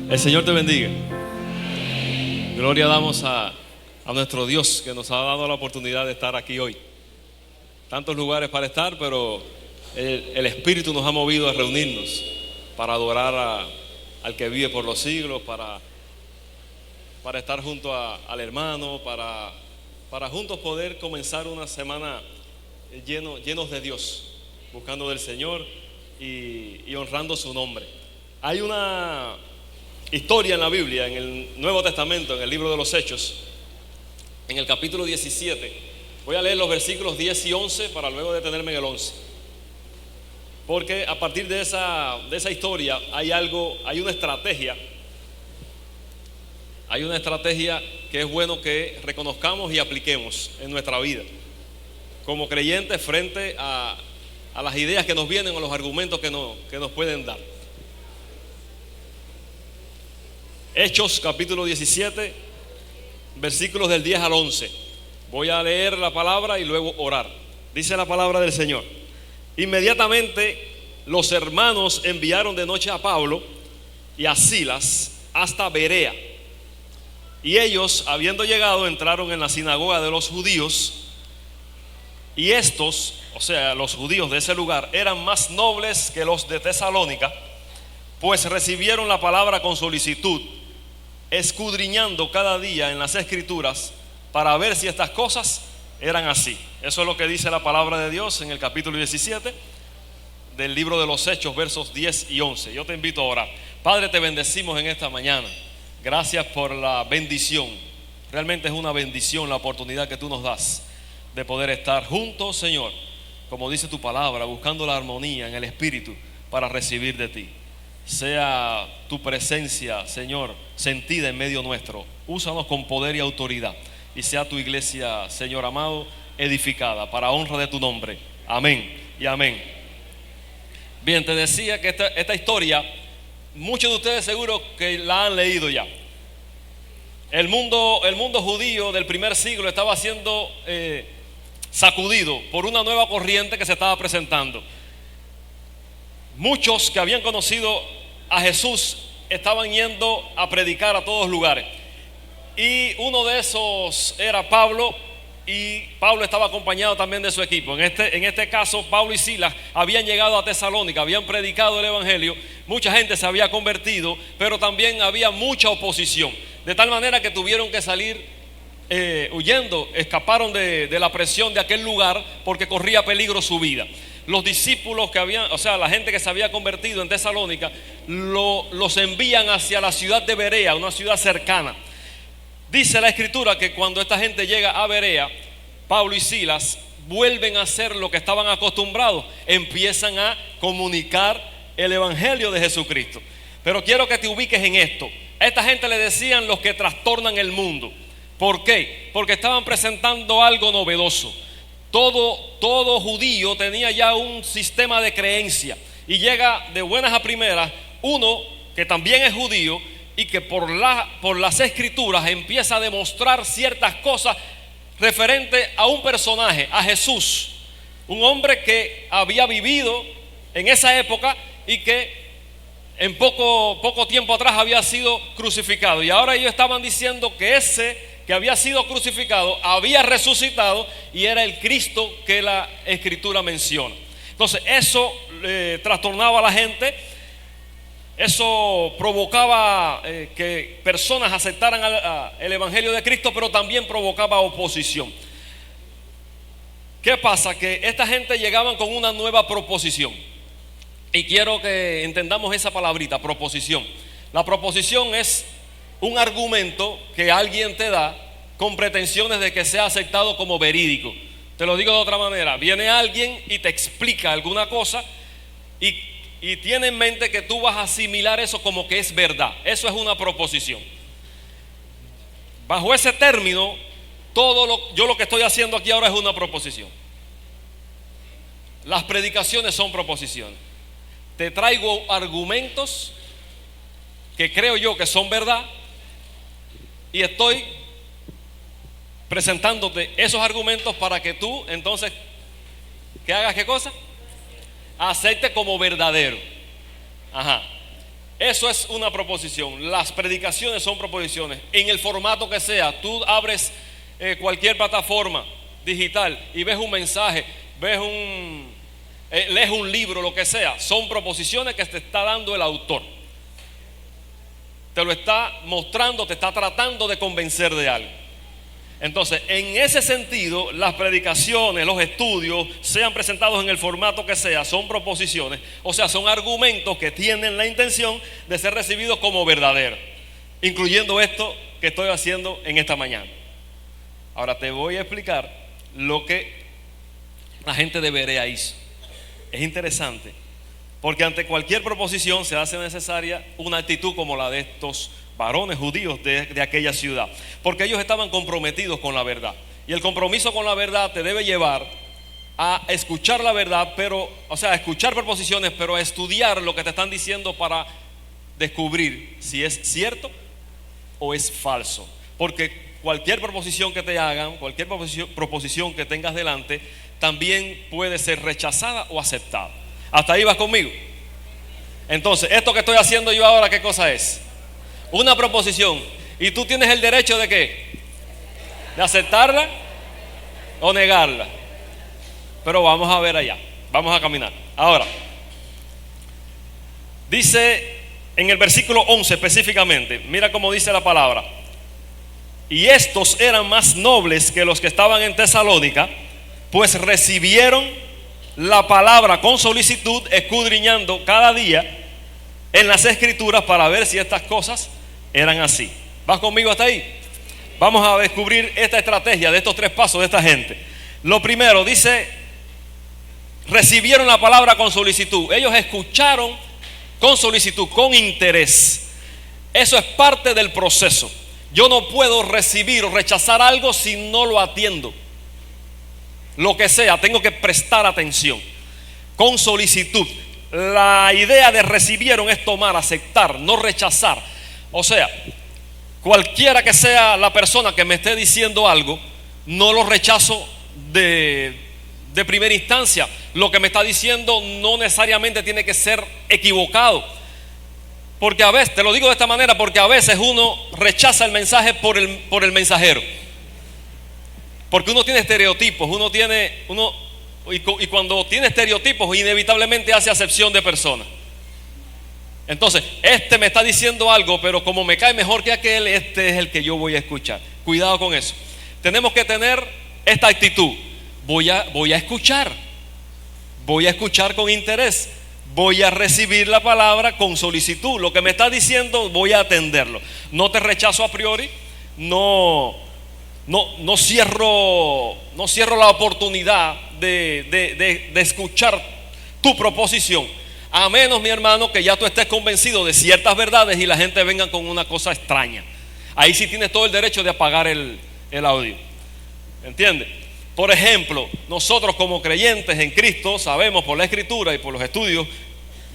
El Señor te bendiga. Gloria damos a nuestro Dios que nos ha dado la oportunidad de estar aquí hoy. Tantos lugares para estar, pero el Espíritu nos ha movido a reunirnos para adorar al que vive por los siglos, para estar junto al hermano, para juntos poder comenzar una semana llenos de Dios, buscando del Señor y honrando su nombre. Hay una historia en la Biblia, en el Nuevo Testamento, en el libro de los Hechos, en el capítulo 17. Voy a leer los versículos 10 y 11 para luego detenerme en el 11. Porque a partir de esa historia hay una estrategia. Hay una estrategia que es bueno que reconozcamos y apliquemos en nuestra vida como creyentes frente a las ideas que nos vienen o los argumentos que nos pueden dar. Hechos capítulo 17, versículos del 10 al 11. Voy a leer la palabra y luego orar. Dice la palabra del Señor: inmediatamente los hermanos enviaron de noche a Pablo y a Silas hasta Berea. Y ellos, habiendo llegado, entraron en la sinagoga de los judíos. Y estos, o sea, los judíos de ese lugar, eran más nobles que los de Tesalónica, pues recibieron la palabra con solicitud, escudriñando cada día en las Escrituras para ver si estas cosas eran así. Eso es lo que dice la palabra de Dios en el capítulo 17 del libro de los Hechos, versos 10 y 11. Yo te invito a orar. Padre, te bendecimos en esta mañana. Gracias por la bendición. Realmente es una bendición la oportunidad que tú nos das de poder estar juntos, Señor, como dice tu palabra, buscando la armonía en el Espíritu para recibir de ti. Sea tu presencia, Señor, sentida en medio nuestro. Úsanos con poder y autoridad. Y sea tu iglesia, Señor amado, edificada para honra de tu nombre. Amén y amén. Bien, te decía que esta historia, muchos de ustedes seguro que la han leído ya. El mundo judío del primer siglo estaba siendo sacudido por una nueva corriente que se estaba presentando. Muchos que habían conocido a Jesús estaban yendo a predicar a todos lugares. Y uno de esos era Pablo, y Pablo estaba acompañado también de su equipo. En este caso, Pablo y Silas habían llegado a Tesalónica, habían predicado el evangelio, mucha gente se había convertido, pero también había mucha oposición. De tal manera que tuvieron que salir huyendo, escaparon de la presión de aquel lugar porque corría peligro su vida. Los discípulos la gente que se había convertido en Tesalónica, los envían hacia la ciudad de Berea, una ciudad cercana. Dice la Escritura que cuando esta gente llega a Berea, Pablo y Silas vuelven a hacer lo que estaban acostumbrados, empiezan a comunicar el evangelio de Jesucristo. Pero quiero que te ubiques en esto. A esta gente le decían los que trastornan el mundo. ¿Por qué? Porque estaban presentando algo novedoso. Todo judío tenía ya un sistema de creencia, y llega de buenas a primeras uno que también es judío y que por las Escrituras empieza a demostrar ciertas cosas referente a un personaje, a Jesús, un hombre que había vivido en esa época y que en poco tiempo atrás había sido crucificado. Y ahora ellos estaban diciendo que ese que había sido crucificado había resucitado y era el Cristo que la Escritura menciona. Entonces eso trastornaba a la gente. Eso provocaba que personas aceptaran el evangelio de Cristo, pero también provocaba oposición. ¿Qué pasa? Que esta gente llegaban con una nueva proposición. Y quiero que entendamos esa palabrita, proposición. La proposición es un argumento que alguien te da con pretensiones de que sea aceptado como verídico. Te lo digo de otra manera: viene alguien y te explica alguna cosa y tiene en mente que tú vas a asimilar eso como que es verdad. Eso es una proposición. Bajo ese término, yo lo que estoy haciendo aquí ahora es una proposición. Las predicaciones son proposiciones. Te traigo argumentos que creo yo que son verdad, y estoy presentándote esos argumentos para que tú entonces, ¿qué hagas? ¿Qué cosa? Acepte como verdadero. Ajá. Eso es una proposición. Las predicaciones son proposiciones. En el formato que sea, tú abres cualquier plataforma digital y ves un mensaje, lees un libro, lo que sea. Son proposiciones que te está dando el autor. Te lo está mostrando, te está tratando de convencer de algo. Entonces, en ese sentido, las predicaciones, los estudios, sean presentados en el formato que sea, son proposiciones, o sea, son argumentos que tienen la intención de ser recibidos como verdaderos, incluyendo esto que estoy haciendo en esta mañana. Ahora te voy a explicar lo que la gente de Berea hizo. Es interesante, porque ante cualquier proposición se hace necesaria una actitud como la de estos varones judíos de aquella ciudad, porque ellos estaban comprometidos con la verdad, y el compromiso con la verdad te debe llevar a escuchar la verdad, pero, o sea, a escuchar proposiciones, pero a estudiar lo que te están diciendo para descubrir si es cierto o es falso, porque cualquier proposición que te hagan, cualquier proposición que tengas delante, también puede ser rechazada o aceptada. ¿Hasta ahí vas conmigo? Entonces, esto que estoy haciendo yo ahora, ¿qué cosa es? Una proposición. ¿Y tú tienes el derecho de qué? ¿De aceptarla o negarla? Pero vamos a ver allá. Vamos a caminar. Ahora, dice en el versículo 11 específicamente, mira cómo dice la palabra. Y estos eran más nobles que los que estaban en Tesalónica, pues recibieron la palabra con solicitud, escudriñando cada día en las escrituras para ver si estas cosas eran así. ¿Vas conmigo hasta ahí? Vamos a descubrir esta estrategia de estos tres pasos de esta gente. Lo primero, dice, recibieron la palabra con solicitud. Ellos escucharon con solicitud, con interés. Eso es parte del proceso. Yo no puedo recibir o rechazar algo si no lo atiendo. Lo que sea, tengo que prestar atención con solicitud. La idea de recibieron es tomar, aceptar, no rechazar. O sea, cualquiera que sea la persona que me esté diciendo algo, no lo rechazo de primera instancia. Lo que me está diciendo no necesariamente tiene que ser equivocado, porque a veces, te lo digo de esta manera, porque a veces uno rechaza el mensaje por el mensajero, porque uno tiene estereotipos, y cuando tiene estereotipos inevitablemente hace acepción de personas. Entonces, este me está diciendo algo, pero como me cae mejor que aquel, este es el que yo voy a escuchar. Cuidado con eso. Tenemos que tener esta actitud. Voy a escuchar con interés, voy a recibir la palabra con solicitud. Lo que me está diciendo voy a atenderlo. No te rechazo a priori, no cierro la oportunidad de escuchar tu proposición, a menos, mi hermano, que ya tú estés convencido de ciertas verdades y la gente venga con una cosa extraña. Ahí sí tienes todo el derecho de apagar el audio. ¿Entiendes? Por ejemplo, nosotros como creyentes en Cristo sabemos por la Escritura y por los estudios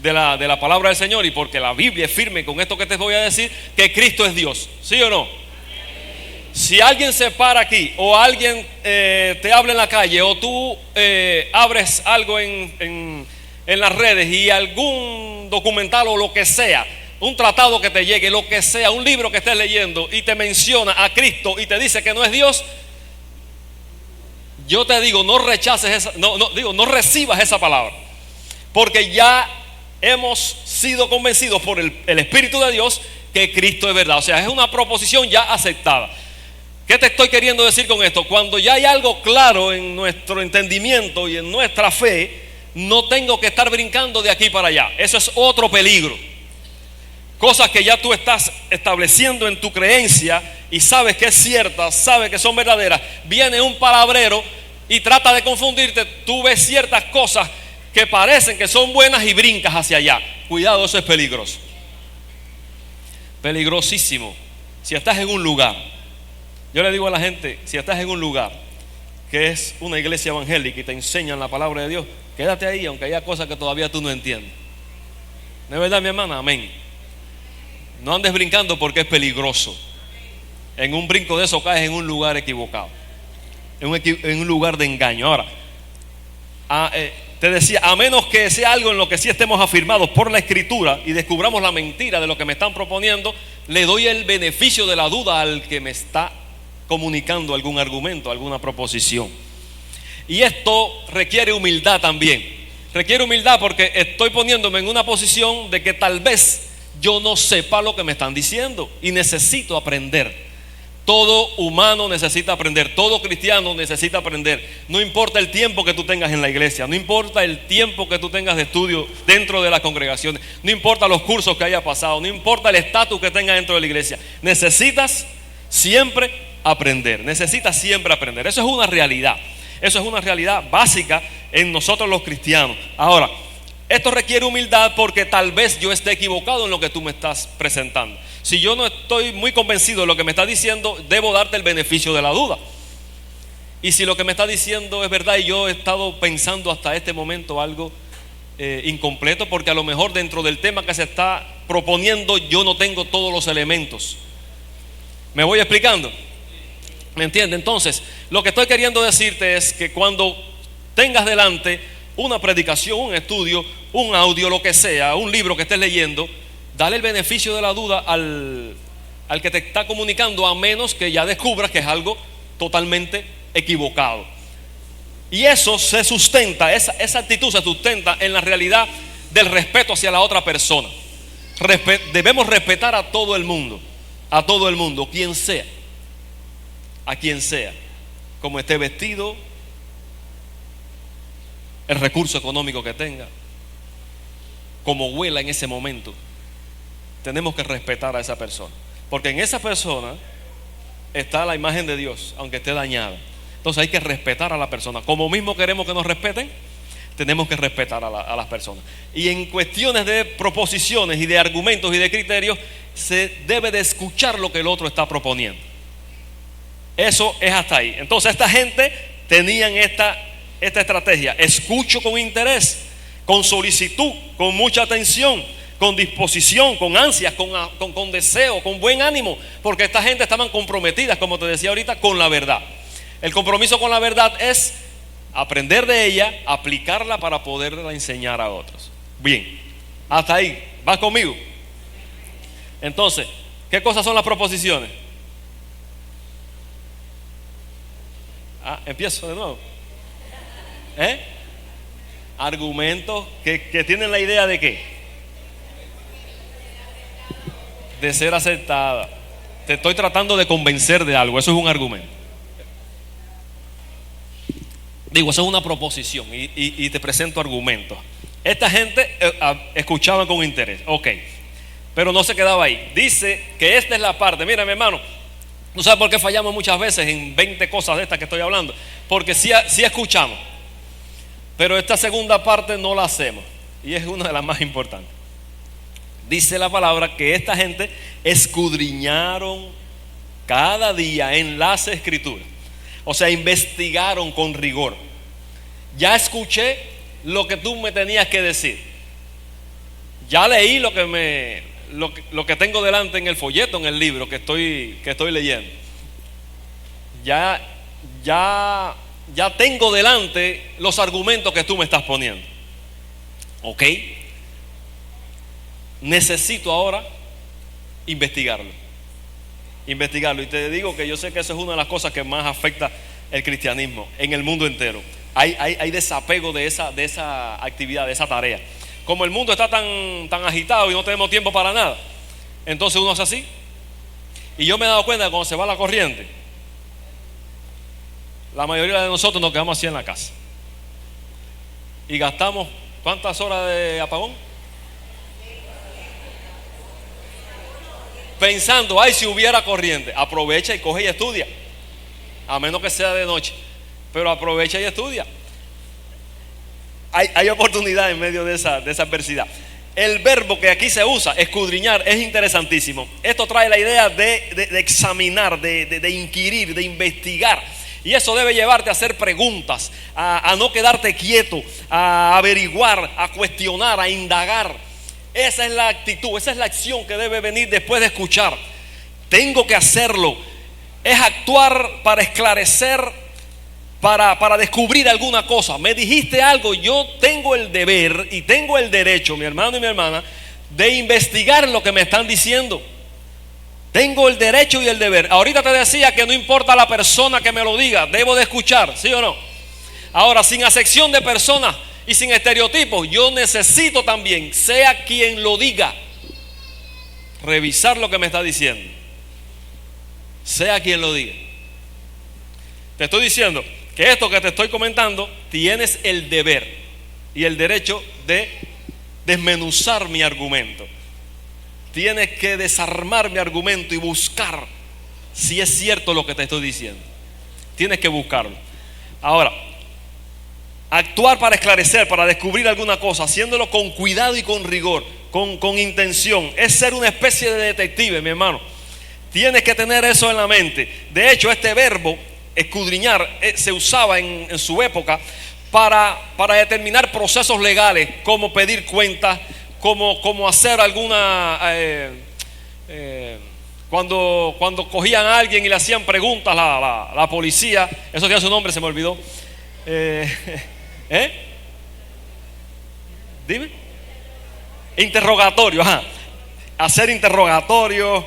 de la palabra del Señor, y porque la Biblia es firme con esto que te voy a decir, que Cristo es Dios. ¿Sí o no? Si alguien se para aquí, o alguien te habla en la calle, o tú abres algo en las redes, y algún documental o lo que sea, un tratado que te llegue, lo que sea, un libro que estés leyendo, y te menciona a Cristo y te dice que no es Dios, yo te digo, no rechaces no recibas esa palabra, porque ya hemos sido convencidos por el Espíritu de Dios que Cristo es verdad. O sea, es una proposición ya aceptada. ¿Qué te estoy queriendo decir con esto? Cuando ya hay algo claro en nuestro entendimiento y en nuestra fe, no tengo que estar brincando de aquí para allá. Eso es otro peligro. Cosas que ya tú estás estableciendo en tu creencia y sabes que es cierta, sabes que son verdaderas. Viene un palabrero y trata de confundirte. Tú ves ciertas cosas que parecen que son buenas y brincas hacia allá. Cuidado, eso es peligroso. Peligrosísimo. Si estás en un lugar, yo le digo a la gente, si estás en un lugar que es una iglesia evangélica y te enseñan la palabra de Dios, quédate ahí, aunque haya cosas que todavía tú no entiendes. ¿No es verdad, mi hermana? Amén. No andes brincando porque es peligroso. En un brinco de eso caes en un lugar equivocado, en un lugar de engaño. Ahora, Te decía, a menos que sea algo en lo que sí estemos afirmados por la Escritura y descubramos la mentira de lo que me están proponiendo, le doy el beneficio de la duda al que me está comunicando algún argumento, alguna proposición. Y esto requiere humildad también. Requiere humildad porque estoy poniéndome en una posición de que tal vez yo no sepa lo que me están diciendo y necesito aprender. Todo humano necesita aprender, todo cristiano necesita aprender. No importa el tiempo que tú tengas en la iglesia, no importa el tiempo que tú tengas de estudio dentro de las congregaciones, no importa los cursos que haya pasado, no importa el estatus que tengas dentro de la iglesia. Necesitas siempre aprender, necesitas siempre aprender. Eso es una realidad, eso es una realidad básica en nosotros los cristianos. Ahora, esto requiere humildad porque tal vez yo esté equivocado en lo que tú me estás presentando. Si yo no estoy muy convencido de lo que me está diciendo, debo darte el beneficio de la duda. Y si lo que me está diciendo es verdad y yo he estado pensando hasta este momento algo incompleto, porque a lo mejor dentro del tema que se está proponiendo yo no tengo todos los elementos. ¿Me voy explicando? ¿Me entiendes? Entonces, lo que estoy queriendo decirte es que cuando tengas delante una predicación, un estudio, un audio, lo que sea, un libro que estés leyendo, dale el beneficio de la duda al que te está comunicando, a menos que ya descubras que es algo totalmente equivocado. Y eso se sustenta, esa actitud se sustenta en la realidad del respeto hacia la otra persona. Debemos respetar a todo el mundo, quien sea, a quien sea, como esté vestido, el recurso económico que tenga, como huela en ese momento. Tenemos que respetar a esa persona, porque en esa persona está la imagen de Dios, aunque esté dañada. Entonces hay que respetar a la persona. Como mismo queremos que nos respeten, tenemos que respetar a las personas. Y en cuestiones de proposiciones y de argumentos y de criterios, se debe de escuchar lo que el otro está proponiendo. Eso es hasta ahí. Entonces esta gente tenían esta estrategia: escucho con interés, con solicitud, con mucha atención, con disposición, con ansias, con deseo, con buen ánimo, porque esta gente estaban comprometidas, como te decía ahorita, con la verdad. El compromiso con la verdad es aprender de ella, aplicarla para poderla enseñar a otros. Bien, hasta ahí, ¿vas conmigo? Entonces, ¿qué cosas son las proposiciones? Empiezo de nuevo. Argumentos que tienen la idea de ¿qué? De ser aceptada. Te estoy tratando de convencer de algo. Eso es un argumento. Digo, eso es una proposición y te presento argumentos. Esta gente escuchaba con interés. Ok, pero no se quedaba ahí. Dice que esta es la parte. Mira, mi hermano, ¿no sabes por qué fallamos muchas veces en 20 cosas de estas que estoy hablando? Porque sí escuchamos, pero esta segunda parte no la hacemos, y es una de las más importantes. Dice la palabra que esta gente escudriñaron cada día en las Escrituras. O sea, investigaron con rigor. Ya escuché lo que tú me tenías que decir. Ya leí lo que tengo delante en el folleto, en el libro que estoy leyendo. Ya tengo delante los argumentos que tú me estás poniendo. ¿Ok? Necesito ahora investigarlo. Y te digo que yo sé que eso es una de las cosas que más afecta el cristianismo en el mundo entero. Hay desapego de esa actividad, de esa tarea. Como el mundo está tan agitado y no tenemos tiempo para nada, entonces uno hace así. Y yo me he dado cuenta que cuando se va la corriente, la mayoría de nosotros nos quedamos así en la casa y gastamos ¿cuántas horas de apagón? Pensando, si hubiera corriente. Aprovecha y coge y estudia, a menos que sea de noche, pero aprovecha y estudia. Hay oportunidad en medio de esa adversidad. El verbo que aquí se usa, escudriñar, es interesantísimo. Esto trae la idea de examinar, de inquirir, de investigar. Y eso debe llevarte a hacer preguntas, a no quedarte quieto, a averiguar, a cuestionar, a indagar. Esa es la actitud, esa es la acción que debe venir después de escuchar. Tengo que hacerlo. Es actuar para esclarecer para descubrir alguna cosa. Me dijiste algo, yo tengo el deber y tengo el derecho, mi hermano y mi hermana, de investigar lo que me están diciendo. Tengo el derecho y el deber. Ahorita te decía que no importa la persona que me lo diga, debo de escuchar, ¿sí o no? Ahora, sin acepción de personas y sin estereotipos, yo necesito también, sea quien lo diga, revisar lo que me está diciendo. Sea quien lo diga. Te estoy diciendo que esto que te estoy comentando, tienes el deber y el derecho de desmenuzar mi argumento. Tienes que desarmar mi argumento y buscar si es cierto lo que te estoy diciendo. Tienes que buscarlo. Ahora, actuar para esclarecer, para descubrir alguna cosa, haciéndolo con cuidado y con rigor, con intención, es ser una especie de detective, mi hermano. Tienes que tener eso en la mente. De hecho, este verbo escudriñar se usaba en su época para determinar procesos legales, como pedir cuentas, como hacer alguna cuando cogían a alguien y le hacían preguntas la policía. Eso tiene su nombre, se me olvidó. Dime. Interrogatorio, ajá. Hacer interrogatorios,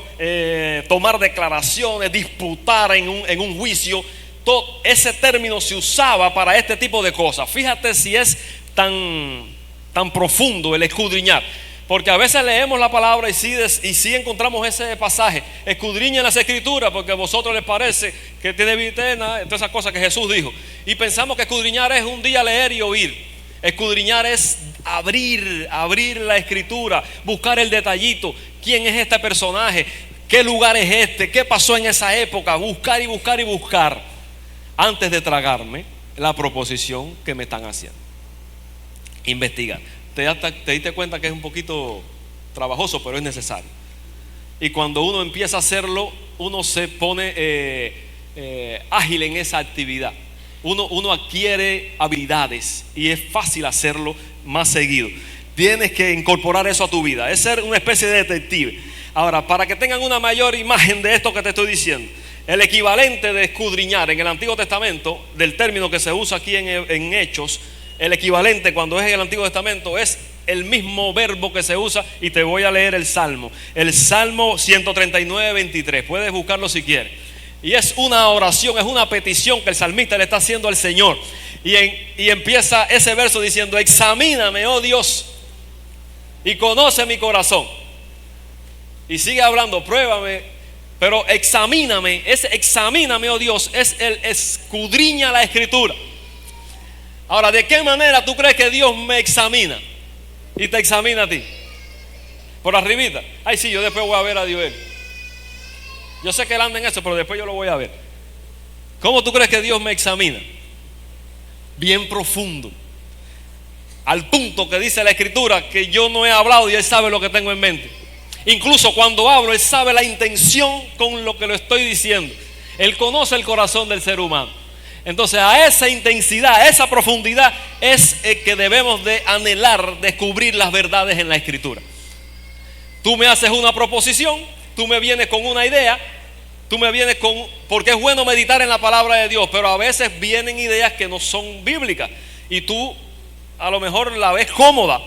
tomar declaraciones, disputar en un juicio. Todo ese término se usaba para este tipo de cosas. Fíjate si es tan profundo el escudriñar, porque a veces leemos la palabra y sí encontramos ese pasaje: escudriñen las escrituras porque a vosotros les parece que tiene vida eterna, todas esas cosas que Jesús dijo, y pensamos que escudriñar es un día leer y oír. Escudriñar es abrir la escritura, buscar el detallito. ¿Quién es este personaje? ¿Qué lugar es este? ¿Qué pasó en esa época? Buscar y buscar y buscar antes de tragarme la proposición que me están haciendo. Investigar. Te diste cuenta que es un poquito trabajoso, pero es necesario. Y cuando uno empieza a hacerlo, uno se pone ágil en esa actividad. Uno adquiere habilidades y es fácil hacerlo más seguido. Tienes que incorporar eso a tu vida, es ser una especie de detective. Ahora, para que tengan una mayor imagen de esto que te estoy diciendo, el equivalente de escudriñar en el Antiguo Testamento, del término que se usa aquí en Hechos, el equivalente cuando es en el Antiguo Testamento es el mismo verbo que se usa, y te voy a leer el Salmo 139, 23. Puedes buscarlo si quieres. Y es una oración, es una petición que el salmista le está haciendo al Señor. Y empieza ese verso diciendo: examíname, oh Dios, y conoce mi corazón. Y sigue hablando: pruébame, pero examíname. Ese examíname, oh Dios, es el escudriña la escritura. Ahora, ¿de qué manera tú crees que Dios me examina y te examina a ti? Por arribita. Ay, sí, yo después voy a ver a Dios. Yo sé que él anda en eso, pero después yo lo voy a ver. ¿Cómo tú crees que Dios me examina? Bien profundo, al punto que dice la escritura que yo no he hablado y él sabe lo que tengo en mente. Incluso cuando hablo, él sabe la intención con lo que lo estoy diciendo. Él conoce el corazón del ser humano. Entonces, a esa intensidad, a esa profundidad es que debemos de anhelar descubrir las verdades en la escritura. Tú me haces una proposición, tú me vienes con una idea, porque es bueno meditar en la palabra de Dios, pero a veces vienen ideas que no son bíblicas y tú a lo mejor la ves cómoda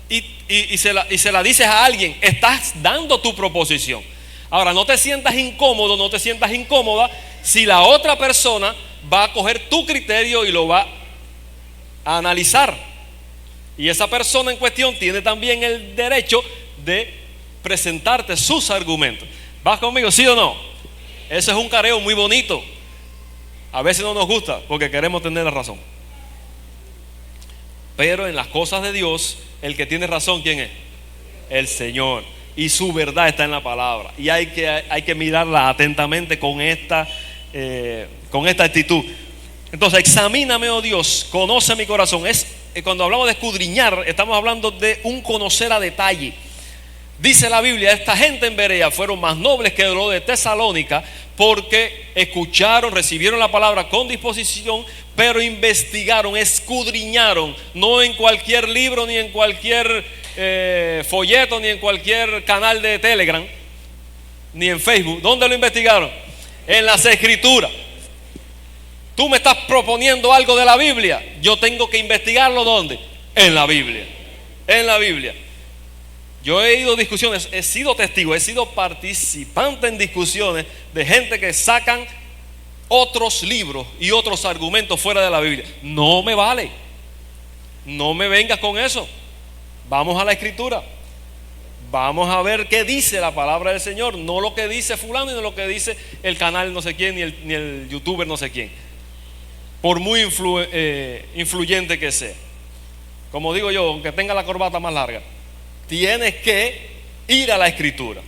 y se la dices a alguien. Estás dando tu proposición. Ahora, no te sientas incómodo, no te sientas incómoda si la otra persona va a coger tu criterio y lo va a analizar. Y esa persona en cuestión tiene también el derecho de presentarte sus argumentos. ¿Vas conmigo, sí o no? Eso es un careo muy bonito. A veces no nos gusta porque queremos tener la razón. Pero en las cosas de Dios, el que tiene razón, ¿quién es? El Señor. Y su verdad está en la palabra. Y hay que mirarla atentamente con esta actitud. Entonces, examíname, oh Dios, conoce mi corazón. Cuando hablamos de escudriñar, estamos hablando de un conocer a detalle. Dice la Biblia: esta gente en Berea fueron más nobles que los de Tesalónica, porque escucharon, recibieron la palabra con disposición, pero investigaron, escudriñaron, no en cualquier libro, ni en cualquier folleto, ni en cualquier canal de Telegram, ni en Facebook. ¿Dónde lo investigaron? En las escrituras. Tú me estás proponiendo algo de la Biblia, yo tengo que investigarlo. ¿Dónde? En la Biblia. En la Biblia. Yo he ido a discusiones, he sido testigo, he sido participante en discusiones de gente que sacan otros libros y otros argumentos fuera de la Biblia. No me vale. No me vengas con eso. Vamos a la Escritura. Vamos a ver qué dice la palabra del Señor, no lo que dice fulano y no lo que dice el canal no sé quién ni el youtuber no sé quién, por muy influyente que sea. Como digo yo, aunque tenga la corbata más larga, tienes que ir a la Escritura.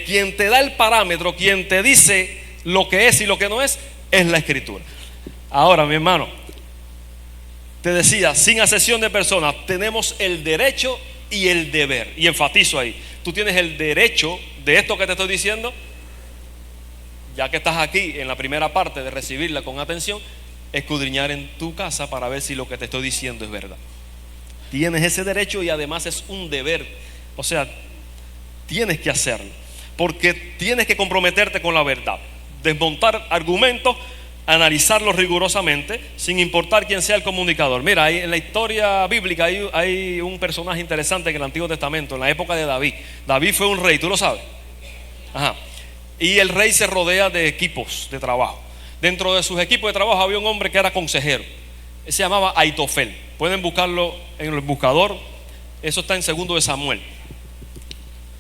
Quien te da el parámetro, quien te dice lo que es y lo que no es la Escritura. Ahora, mi hermano, te decía, sin acepción de personas, tenemos el derecho y el deber. Y enfatizo ahí, tú tienes el derecho de esto que te estoy diciendo, ya que estás aquí en la primera parte, de recibirla con atención, escudriñar en tu casa para ver si lo que te estoy diciendo es verdad. Tienes ese derecho y además es un deber. O sea, tienes que hacerlo, porque tienes que comprometerte con la verdad, desmontar argumentos, analizarlos rigurosamente, sin importar quién sea el comunicador. Mira, en la historia bíblica hay un personaje interesante en el Antiguo Testamento, en la época de David. David fue un rey, ¿tú lo sabes? Ajá. Y el rey se rodea de equipos de trabajo. Dentro de sus equipos de trabajo había un hombre que era consejero. Se llamaba Aitofel. Pueden buscarlo en el buscador. Eso está en 2 de Samuel.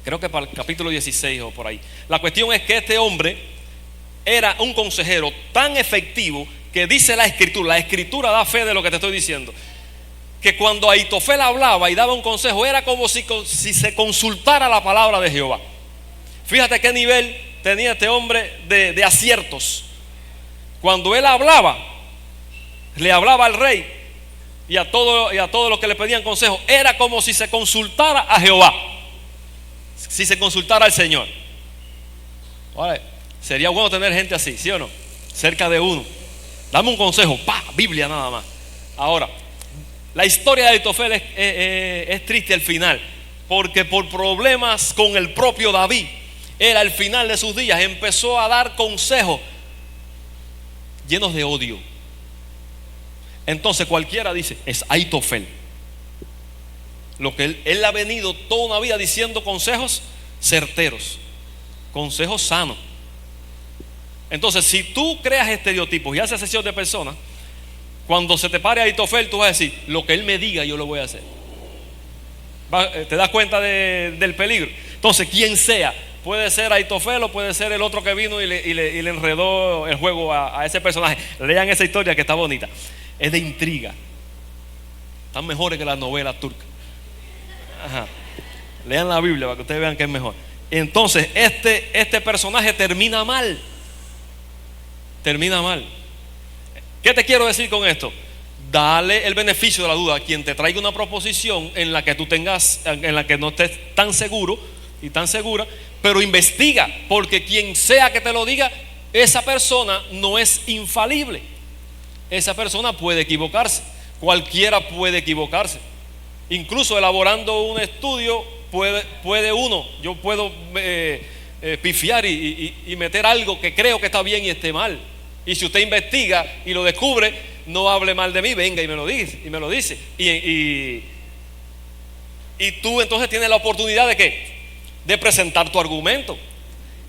Creo que para el capítulo 16 o por ahí. La cuestión es que este hombre era un consejero tan efectivo que dice la Escritura da fe de lo que te estoy diciendo, que cuando Aitofel hablaba y daba un consejo, era como si se consultara la palabra de Jehová. Fíjate qué nivel tenía este hombre de aciertos. Cuando él hablaba, le hablaba al rey y a todos los que le pedían consejo, era como si se consultara a Jehová, si se consultara al Señor. Vale. Sería bueno tener gente así, ¿sí o no? Cerca de uno. Dame un consejo, Biblia nada más. Ahora, la historia de Aitofel es triste al final, porque por problemas con el propio David, él al final de sus días empezó a dar consejos llenos de odio. Entonces cualquiera dice, es Aitofel. Lo que él ha venido toda una vida diciendo consejos certeros, consejos sanos. Entonces, si tú creas estereotipos y haces acepción de personas, cuando se te pare Aitofel, tú vas a decir, lo que él me diga yo lo voy a hacer. ¿Te das cuenta del peligro? Entonces, quien sea, puede ser Aitofel o puede ser el otro que vino y le enredó el juego a ese personaje. Lean esa historia que está bonita. Es de intriga. Están mejores que las novelas turcas. Ajá. Lean la Biblia para que ustedes vean que es mejor. Entonces, este personaje termina mal. Termina mal. ¿Qué te quiero decir con esto? Dale el beneficio de la duda a quien te traiga una proposición en la que tú tengas, en la que no estés tan seguro y tan segura, pero investiga, porque quien sea que te lo diga, esa persona no es infalible. Esa persona puede equivocarse. Cualquiera puede equivocarse. Incluso elaborando un estudio puede uno, yo puedo pifiar y meter algo que creo que está bien y esté mal. Y si usted investiga y lo descubre, no hable mal de mí, venga y me lo dice. Y tú entonces tienes la oportunidad de ¿qué? De presentar tu argumento.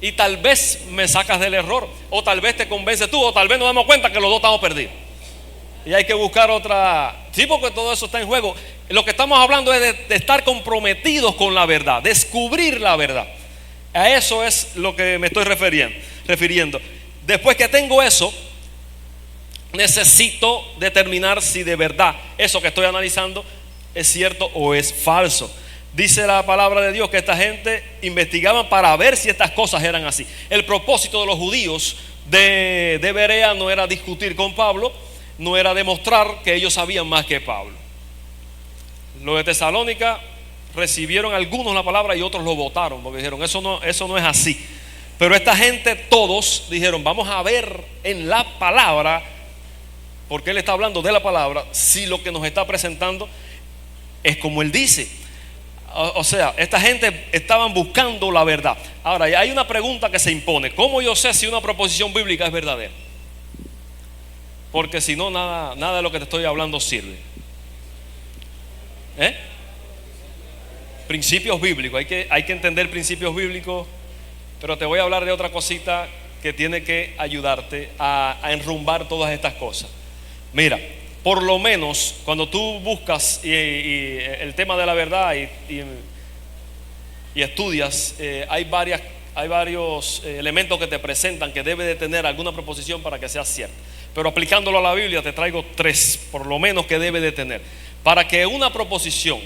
Y tal vez me sacas del error, o tal vez te convences tú, o tal vez nos damos cuenta que los dos estamos perdidos. Y hay que buscar otra. Sí, porque todo eso está en juego. Lo que estamos hablando es de estar comprometidos con la verdad, descubrir la verdad. A eso es lo que me estoy refiriendo. Después que tengo eso, necesito determinar si de verdad eso que estoy analizando es cierto o es falso. Dice la palabra de Dios que esta gente investigaba para ver si estas cosas eran así. El propósito de los judíos de Berea no era discutir con Pablo, no era demostrar que ellos sabían más que Pablo. Los de Tesalónica recibieron algunos la palabra y otros lo votaron, porque dijeron eso no es así. Pero esta gente todos dijeron, vamos a ver en la palabra, porque él está hablando de la palabra, si lo que nos está presentando es como él dice. O sea, esta gente estaban buscando la verdad. Ahora, hay una pregunta que se impone: ¿cómo yo sé si una proposición bíblica es verdadera? porque si no, nada de lo que te estoy hablando sirve. Principios bíblicos, hay que entender principios bíblicos, pero te voy a hablar de otra cosita que tiene que ayudarte a enrumbar todas estas cosas. Mira, por lo menos cuando tú buscas y el tema de la verdad y estudias, hay varios elementos que te presentan que debe de tener alguna proposición para que sea cierta. Pero aplicándolo a la Biblia te traigo 3, por lo menos, que debe de tener. Para que una proposición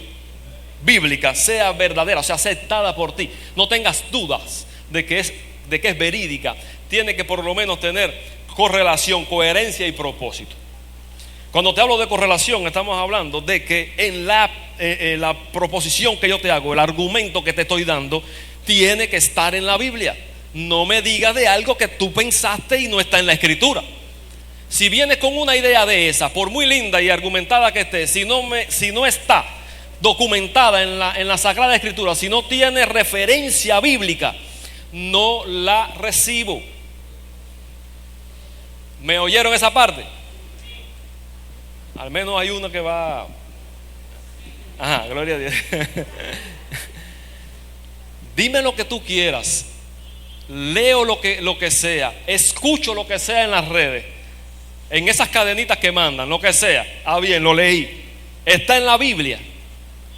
bíblica sea verdadera, o sea, aceptada por ti, no tengas dudas de que es verídica, tiene que por lo menos tener correlación, coherencia y propósito. Cuando te hablo de correlación, estamos hablando de que en la proposición que yo te hago, el argumento que te estoy dando, tiene que estar en la Biblia. No me digas de algo que tú pensaste y no está en la Escritura. Si vienes con una idea de esa, por muy linda y argumentada que esté, si no está documentada en la Sagrada Escritura, si no tiene referencia bíblica, no la recibo. ¿Me oyeron esa parte? Al menos hay uno que va. Ajá, gloria a Dios. Dime lo que tú quieras, leo lo que sea, escucho lo que sea en las redes, en esas cadenitas que mandan, lo que sea. Ah, bien, lo leí. ¿Está en la Biblia?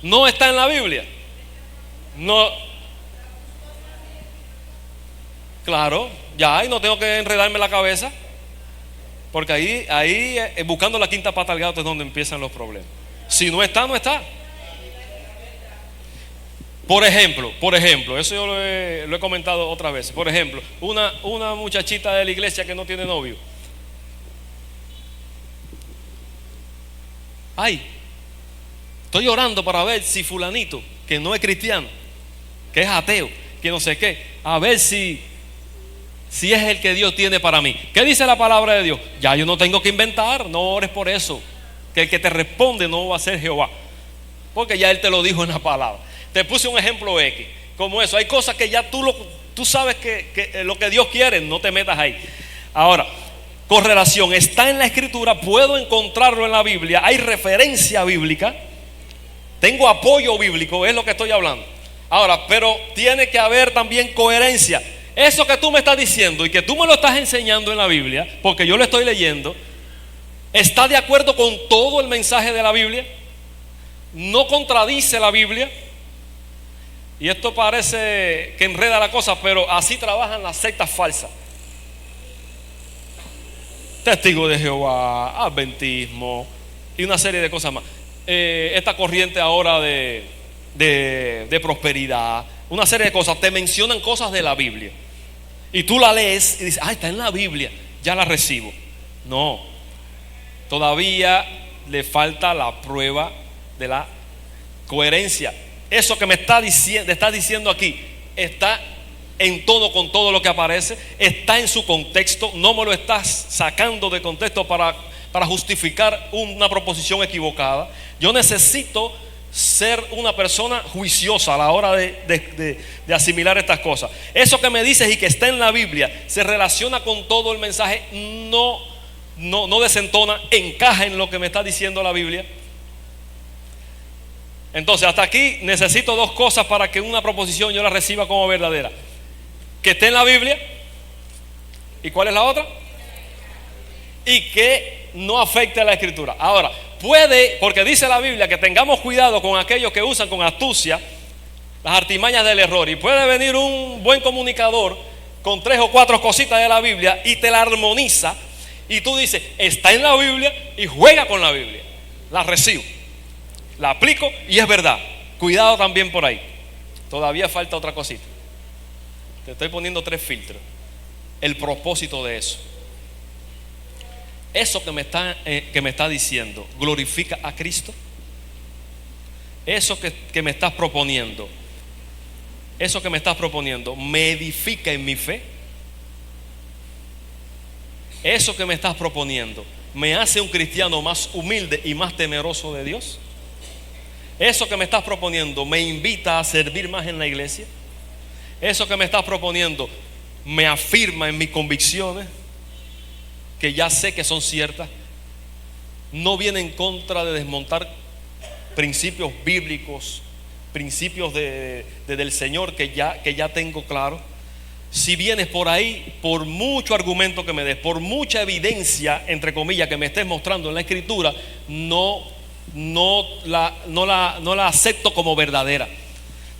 ¿No está en la Biblia? No. Claro, ya, y no tengo que enredarme la cabeza, porque ahí buscando la quinta pata al gato es donde empiezan los problemas. Si no está, no está. Por ejemplo, eso yo lo he comentado otras veces. Por ejemplo, una muchachita de la iglesia que no tiene novio. Ay, estoy orando para ver si fulanito, que no es cristiano, que es ateo, que no sé qué, a ver si es el que Dios tiene para mí. ¿Qué dice la palabra de Dios? Ya yo no tengo que inventar, no ores por eso, que el que te responde no va a ser Jehová, porque ya Él te lo dijo en la palabra. Te puse un ejemplo X, como eso. Hay cosas que ya tú sabes que lo que Dios quiere, no te metas ahí. Ahora, correlación, está en la Escritura, puedo encontrarlo en la Biblia, hay referencia bíblica, tengo apoyo bíblico, es lo que estoy hablando. Ahora, pero tiene que haber también coherencia. Eso que tú me estás diciendo y que tú me lo estás enseñando en la Biblia, porque yo lo estoy leyendo, ¿está de acuerdo con todo el mensaje de la Biblia? ¿No contradice la Biblia? Y esto parece que enreda la cosa, pero así trabajan las sectas falsas. Testigo de Jehová, adventismo y una serie de cosas más. Esta corriente ahora de prosperidad, una serie de cosas, te mencionan cosas de la Biblia. Y tú la lees y dices, está en la Biblia, ya la recibo. No, todavía le falta la prueba de la coherencia. Eso que me está diciendo aquí está en todo con todo lo que aparece, está en su contexto, no me lo estás sacando de contexto para justificar una proposición equivocada. Yo necesito ser una persona juiciosa a la hora de asimilar estas cosas. Eso que me dices y que está en la Biblia se relaciona con todo el mensaje, no desentona, encaja en lo que me está diciendo la Biblia. Entonces, hasta aquí necesito 2 cosas para que una proposición yo la reciba como verdadera: que esté en la Biblia, ¿y cuál es la otra? Y que no afecte a la Escritura. Ahora, puede, porque dice la Biblia que tengamos cuidado con aquellos que usan con astucia las artimañas del error, y puede venir un buen comunicador con 3 o 4 cositas de la Biblia y te la armoniza, y tú dices, está en la Biblia, y juega con la Biblia. La recibo, la aplico y es verdad. Cuidado también por ahí. Todavía falta otra cosita. Te estoy poniendo 3 filtros. El propósito de eso. Eso que me está diciendo, ¿glorifica a Cristo? Eso que me estás proponiendo, ¿me edifica en mi fe? Eso que me estás proponiendo, ¿me hace un cristiano más humilde y más temeroso de Dios? Eso que me estás proponiendo, ¿me invita a servir más en la iglesia? Eso que me estás proponiendo, ¿me afirma en mis convicciones? que ya sé que son ciertas. No viene en contra de desmontar principios bíblicos, principios del Señor que ya tengo claro. Si vienes por ahí, por mucho argumento que me des, por mucha evidencia, entre comillas, que me estés mostrando en la Escritura, no la acepto como verdadera.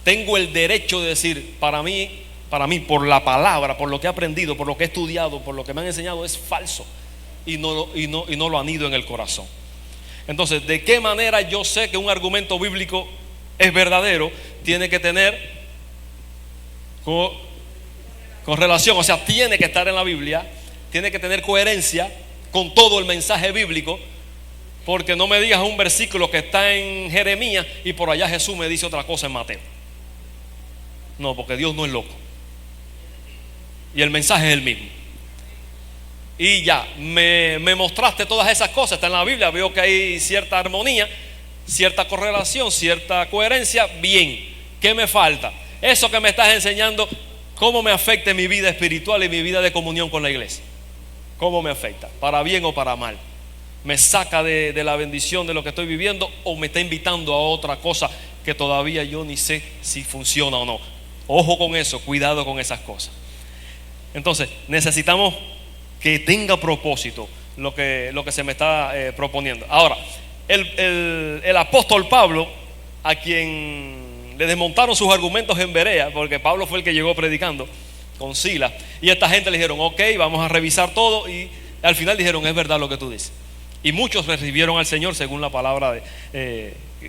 Tengo el derecho de decir, para mí, por la palabra, por lo que he aprendido, por lo que he estudiado, por lo que me han enseñado, es falso y no lo anido en el corazón. Entonces, ¿de qué manera yo sé que un argumento bíblico es verdadero? Tiene que tener con relación, o sea, tiene que estar en la Biblia, tiene que tener coherencia con todo el mensaje bíblico, porque no me digas un versículo que está en Jeremías y por allá Jesús me dice otra cosa en Mateo. No, porque Dios no es loco y el mensaje es el mismo. Y ya, me mostraste todas esas cosas, está en la Biblia, veo que hay cierta armonía, cierta correlación, cierta coherencia. Bien, ¿qué me falta? Eso que me estás enseñando, ¿cómo me afecta en mi vida espiritual y mi vida de comunión con la iglesia? ¿Cómo me afecta? ¿Para bien o para mal? ¿Me saca de la bendición de lo que estoy viviendo o me está invitando a otra cosa que todavía yo ni sé si funciona o no? Ojo con eso, cuidado con esas cosas. Entonces, necesitamos que tenga propósito lo que se me está proponiendo. Ahora, el apóstol Pablo, a quien le desmontaron sus argumentos en Berea, porque Pablo fue el que llegó predicando con Silas, y esta gente le dijeron, ok, vamos a revisar todo, y al final dijeron, es verdad lo que tú dices. Y muchos recibieron al Señor según la palabra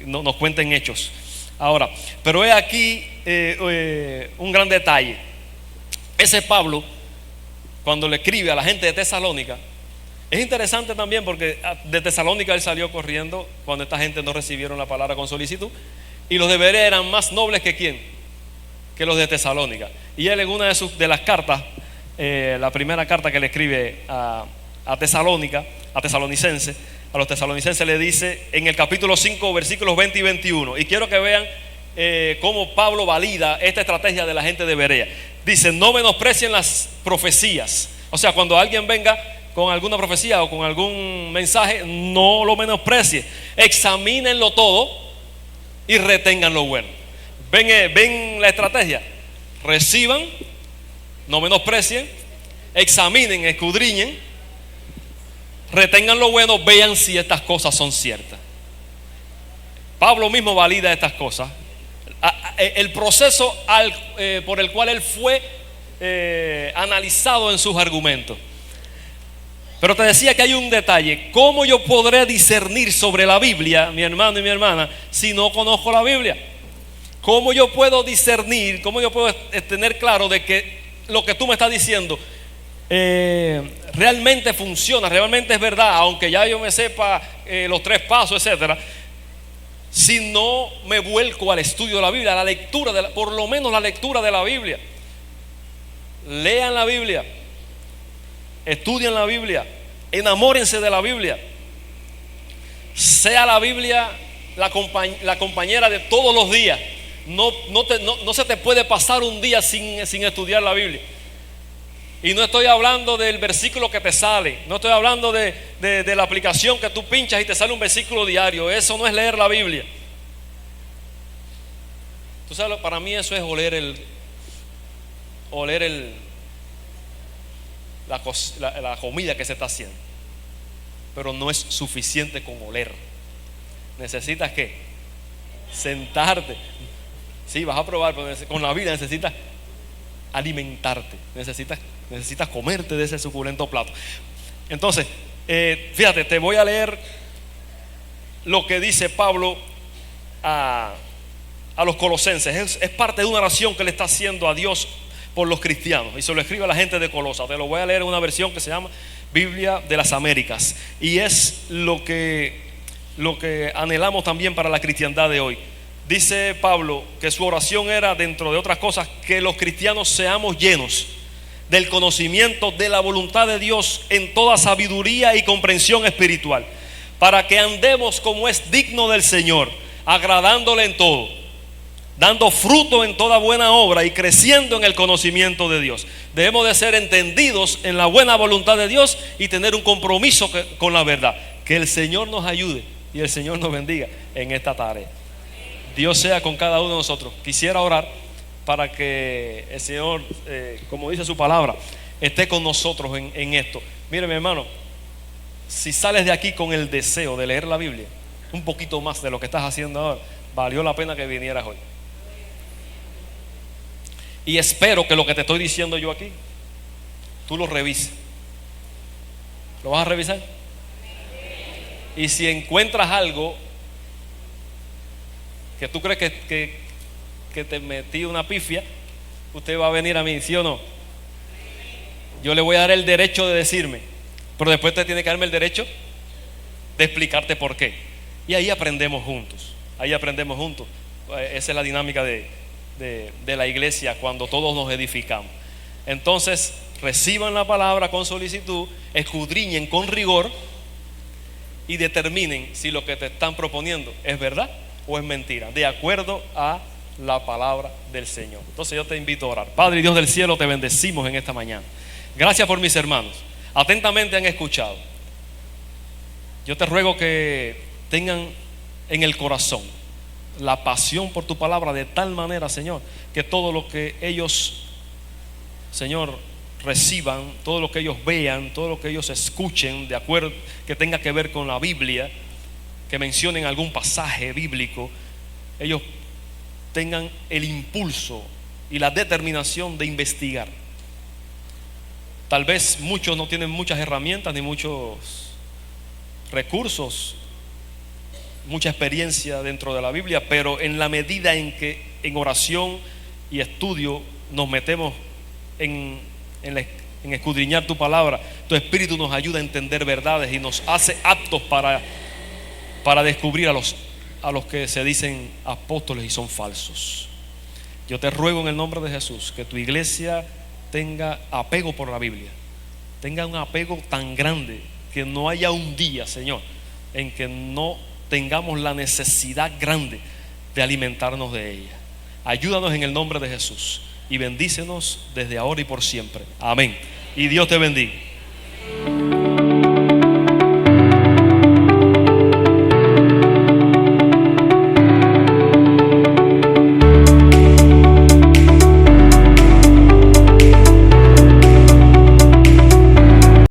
nos cuenta en Hechos. Ahora, pero he aquí un gran detalle. Ese Pablo, cuando le escribe a la gente de Tesalónica, es interesante también porque de Tesalónica él salió corriendo cuando esta gente no recibieron la palabra con solicitud, y los de Berea eran más nobles que ¿quién? Que los de Tesalónica. Y él en una de las cartas, la primera carta que le escribe a Tesalónica, a los tesalonicenses le dice en el capítulo 5 versículos 20 y 21, y quiero que vean cómo Pablo valida esta estrategia de la gente de Berea. Dice, no menosprecien las profecías. O sea, cuando alguien venga con alguna profecía o con algún mensaje, no lo menosprecie. Examínenlo todo y retengan lo bueno. ¿Ven la estrategia? Reciban, no menosprecien, examinen, escudriñen, retengan lo bueno, vean si estas cosas son ciertas. Pablo mismo valida estas cosas. El proceso por el cual él fue analizado en sus argumentos. Pero te decía que hay un detalle. ¿Cómo yo podré discernir sobre la Biblia, mi hermano y mi hermana, si no conozco la Biblia? ¿Cómo yo puedo discernir, cómo yo puedo tener claro de que lo que tú me estás diciendo realmente funciona, realmente es verdad, aunque ya yo me sepa los 3 pasos, etcétera? Si no me vuelco al estudio de la Biblia, a la lectura, por lo menos la lectura de la Biblia. Lean la Biblia, estudien la Biblia, enamórense de la Biblia. Sea la Biblia la compañera de todos los días. No se te puede pasar un día sin estudiar la Biblia. Y no estoy hablando del versículo que te sale, no estoy hablando de la aplicación que tú pinchas y te sale un versículo diario. Eso no es leer la Biblia. Tú sabes, para mí eso es oler la comida que se está haciendo. Pero no es suficiente con oler. Necesitas ¿qué? Sentarte. Sí, vas a probar, pero con la Biblia necesitas alimentarte, necesitas comerte de ese suculento plato. Entonces, fíjate, te voy a leer lo que dice Pablo a los colosenses. Es parte de una oración que le está haciendo a Dios por los cristianos, y se lo escribe a la gente de Colosa. Te lo voy a leer en una versión que se llama Biblia de las Américas, y es lo que anhelamos también para la cristiandad de hoy. Dice Pablo que su oración era, dentro de otras cosas, que los cristianos seamos llenos del conocimiento de la voluntad de Dios en toda sabiduría y comprensión espiritual, para que andemos como es digno del Señor, agradándole en todo, dando fruto en toda buena obra y creciendo en el conocimiento de Dios. Debemos de ser entendidos en la buena voluntad de Dios y tener un compromiso con la verdad. Que el Señor nos ayude y el Señor nos bendiga en esta tarea. Dios sea con cada uno de nosotros. Quisiera orar para que el Señor, como dice su palabra, esté con nosotros en esto. Mire, mi hermano, si sales de aquí con el deseo de leer la Biblia un poquito más de lo que estás haciendo ahora, valió la pena que vinieras hoy. Y espero que lo que te estoy diciendo yo aquí, tú lo revises. ¿Lo vas a revisar? Y si encuentras algo que tú crees que te metí una pifia, usted va a venir a mí, ¿sí o no? Yo le voy a dar el derecho de decirme, pero después te tiene que darme el derecho de explicarte por qué. Y ahí aprendemos juntos. Ahí aprendemos juntos. Esa es la dinámica de la iglesia cuando todos nos edificamos. Entonces, reciban la palabra con solicitud, escudriñen con rigor y determinen si lo que te están proponiendo es verdad o es mentira, de acuerdo a la palabra del Señor. Entonces yo te invito a orar. Padre y Dios del cielo, te bendecimos en esta mañana. Gracias por mis hermanos. Atentamente han escuchado. Yo te ruego que tengan en el corazón la pasión por tu palabra de tal manera, Señor, que todo lo que ellos, Señor, reciban, todo lo que ellos vean, todo lo que ellos escuchen, de acuerdo, que tenga que ver con la Biblia, que mencionen algún pasaje bíblico, ellos tengan el impulso y la determinación de investigar. Tal vez muchos no tienen muchas herramientas ni muchos recursos, mucha experiencia dentro de la Biblia, pero en la medida en que en oración y estudio nos metemos en escudriñar tu palabra, tu Espíritu nos ayuda a entender verdades y nos hace aptos para descubrir a los que se dicen apóstoles y son falsos. Yo te ruego en el nombre de Jesús que tu iglesia tenga apego por la Biblia, tenga un apego tan grande que no haya un día, Señor, en que no tengamos la necesidad grande de alimentarnos de ella. Ayúdanos en el nombre de Jesús y bendícenos desde ahora y por siempre. Amén. Y Dios te bendiga.